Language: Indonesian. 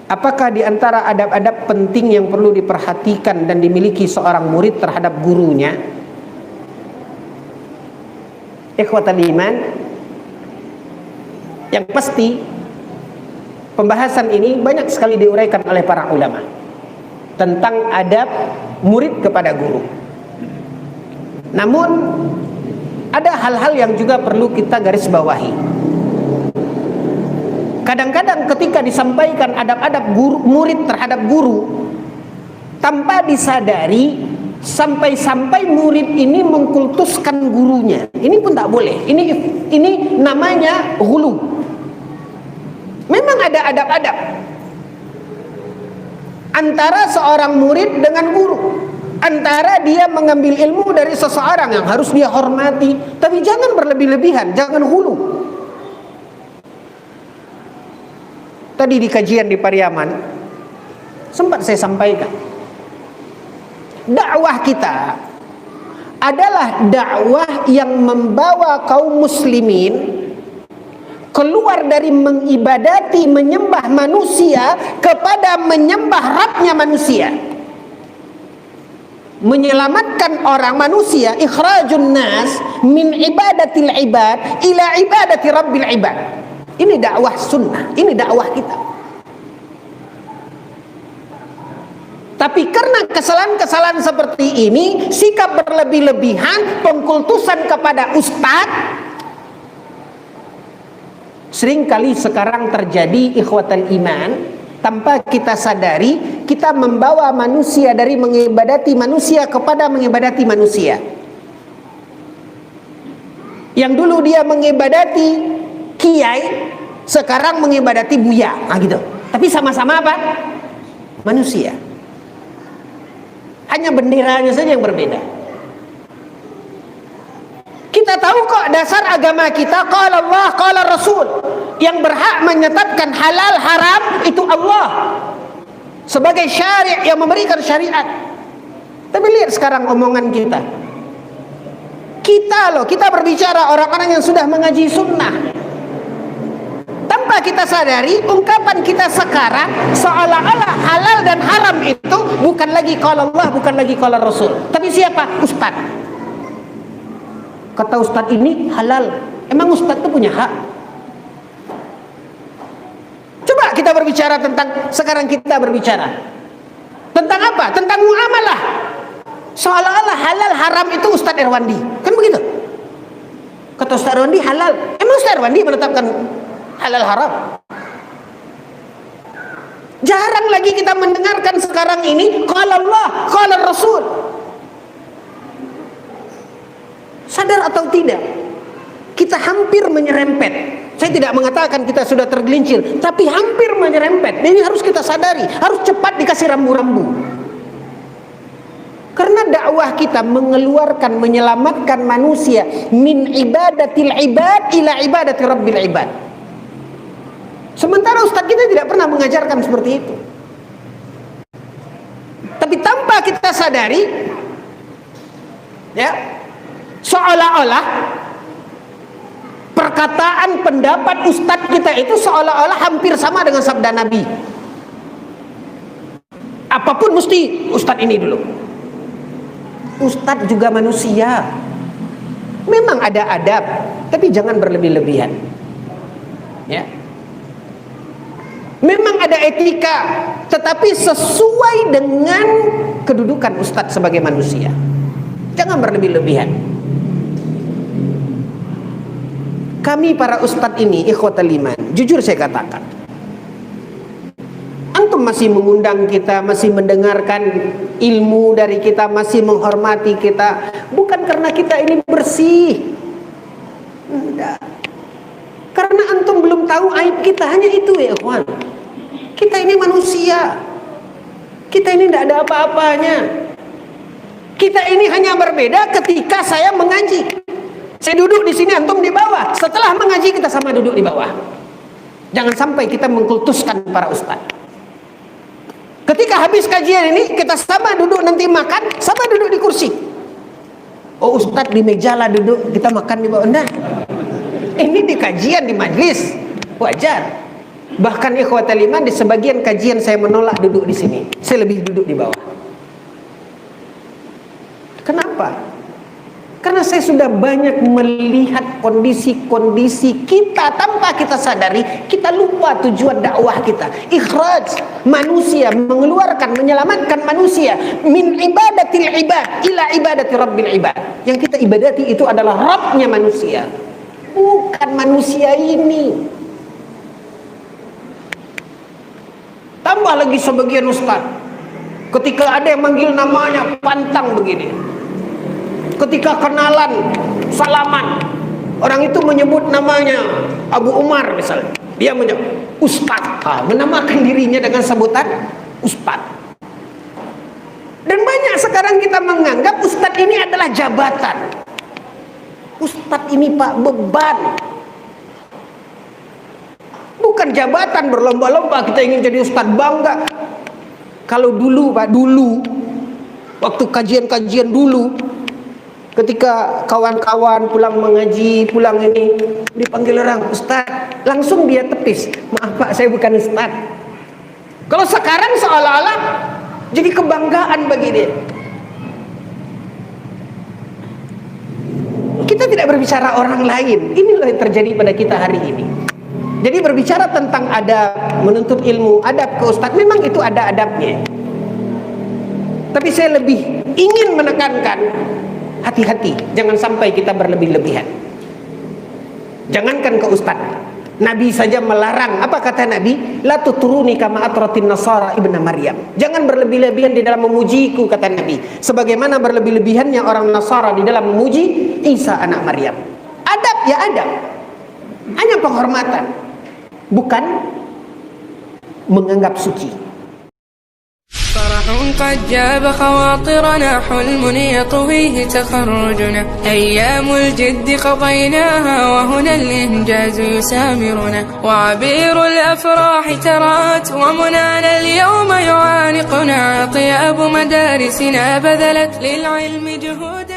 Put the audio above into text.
Apakah di antara adab-adab penting yang perlu diperhatikan dan dimiliki seorang murid terhadap gurunya? Ikhwatal iman, yang pasti pembahasan ini banyak sekali diuraikan oleh para ulama tentang adab murid kepada guru. Namun ada hal-hal yang juga perlu kita garis bawahi. Kadang-kadang ketika disampaikan adab-adab murid terhadap guru, tanpa disadari sampai-sampai murid ini mengkultuskan gurunya. Ini pun tak boleh. Ini namanya ghulu. Memang ada adab-adab antara seorang murid dengan guru, antara dia mengambil ilmu dari seseorang yang harus dia hormati, tapi jangan berlebih-lebihan, jangan ghulu. Tadi di kajian di Pariaman sempat saya sampaikan, dakwah kita adalah dakwah yang membawa kaum muslimin keluar dari mengibadati, menyembah manusia kepada menyembah Rabbnya manusia, menyelamatkan orang manusia, ikhrajun nas min ibadatil ibad ila ibadati rabbil ibad. Ini dakwah sunnah, ini dakwah kita. Tapi karena kesalahan-kesalahan seperti ini, sikap berlebih-lebihan, pengkultusan kepada ustadz, seringkali sekarang terjadi, ikhwatal iman, tanpa kita sadari, kita membawa manusia dari mengibadati manusia kepada mengibadati manusia. Yang dulu dia mengibadati kiai, sekarang mengibadati buya, gitu. Tapi sama-sama apa? Manusia. Hanya benderanya saja yang berbeda. Kita tahu kok dasar agama kita, qala Allah, qala Rasul. Yang berhak menetapkan halal haram itu Allah sebagai syari' yang memberikan syariat. Tapi lihat sekarang omongan kita. Kita berbicara orang-orang yang sudah mengaji sunnah. Tanpa kita sadari, ungkapan kita sekarang seolah-olah halal dan haram itu bukan lagi qala Allah, bukan lagi qala Rasul, tapi siapa? Ustaz. Kata ustaz ini halal. Emang ustaz itu punya hak? Coba kita berbicara tentang, sekarang kita berbicara tentang apa? Tentang muamalah. Seolah-olah halal haram itu Ustaz Irwandi. Kan begitu? Kata Ustaz Irwandi halal. Emang Ustaz Irwandi menetapkan halal haram? Jarang lagi kita mendengarkan sekarang ini qala Allah, qala Rasul. Sadar atau tidak, kita hampir menyerempet. Saya tidak mengatakan kita sudah tergelincir, tapi hampir menyerempet. Ini harus kita sadari, harus cepat dikasih rambu-rambu. Karena dakwah kita mengeluarkan, menyelamatkan manusia min ibadatil ibad ila ibadati rabbil ibad. Sementara ustaz kita tidak pernah mengajarkan seperti itu. Tapi tanpa kita sadari, ya, seolah-olah perkataan pendapat ustaz kita itu seolah-olah hampir sama dengan sabda Nabi. Apapun mesti ustaz ini dulu. Ustaz juga manusia. Memang ada adab, tapi jangan berlebih-lebihan. Ya. Memang ada etika, tetapi sesuai dengan kedudukan ustaz sebagai manusia. Jangan berlebih-lebihan. Kami para ustaz ini, ikhwatal iman, jujur saya katakan, antum masih mengundang kita, masih mendengarkan ilmu dari kita, masih menghormati kita, bukan karena kita ini bersih. Enggak. Karena antum belum tahu aib kita, hanya itu ya ikhwan. Kita ini manusia. Kita ini tidak ada apa-apanya. Kita ini hanya berbeda ketika saya mengaji. Saya duduk di sini, antum di bawah. Setelah mengaji kita sama duduk di bawah. Jangan sampai kita mengkultuskan para ustaz. Ketika habis kajian ini kita sama duduk, nanti makan sama duduk di kursi. Oh ustaz di meja lah duduk, kita makan di bawah. Nah, ini di kajian, di majlis, wajar. Bahkan ikhwatal iman, di sebagian kajian saya menolak duduk di sini. Saya lebih duduk di bawah. Kenapa? Karena saya sudah banyak melihat kondisi-kondisi kita tanpa kita sadari, kita lupa tujuan dakwah kita. Ikhraj manusia, mengeluarkan, menyelamatkan manusia min ibadatil ibad ila ibadati rabbil ibad. Yang kita ibadati itu adalah Rabbnya manusia, bukan manusia ini. Tambah lagi sebagian ustaz, ketika ada yang manggil namanya pantang begini, ketika kenalan salaman, orang itu menyebut namanya Abu Umar misalnya, dia menyebut Ustaz, menamakan dirinya dengan sebutan Ustaz. Dan banyak sekarang kita menganggap Ustaz ini adalah jabatan. Ustaz ini Pak beban, bukan jabatan. Berlomba-lomba kita ingin jadi Ustaz, bangga. Kalau dulu Pak, dulu waktu kajian-kajian dulu, ketika kawan-kawan pulang mengaji, pulang ini, dipanggil orang Ustaz, langsung dia tepis, maaf Pak, saya bukan Ustaz. Kalau sekarang seolah-olah jadi kebanggaan bagi dia. Kita tidak berbicara orang lain. Inilah yang terjadi pada kita hari ini. Jadi berbicara tentang adab, menuntut ilmu, adab ke Ustaz, memang itu ada adabnya. Tapi saya lebih ingin menekankan, hati-hati, jangan sampai kita berlebih-lebihan. Jangankan ke Ustaz, Nabi saja melarang. Apa kata Nabi? La tuturuni kama atratin nasara ibna Maryam. Jangan berlebih-lebihan di dalam memujiku, kata Nabi, sebagaimana berlebih-lebihannya orang Nasara di dalam memuji Isa anak Maryam. Adab ya adab, hanya penghormatan, bukan menganggap suci. فرح قد جاب خواطرنا حلم يطويه تخرجنا أيام الجد قضيناها وهنا الإنجاز يسامرنا وعبير الأفراح ترات ومنانا اليوم يعانقنا طياب مدارسنا بذلت للعلم جهود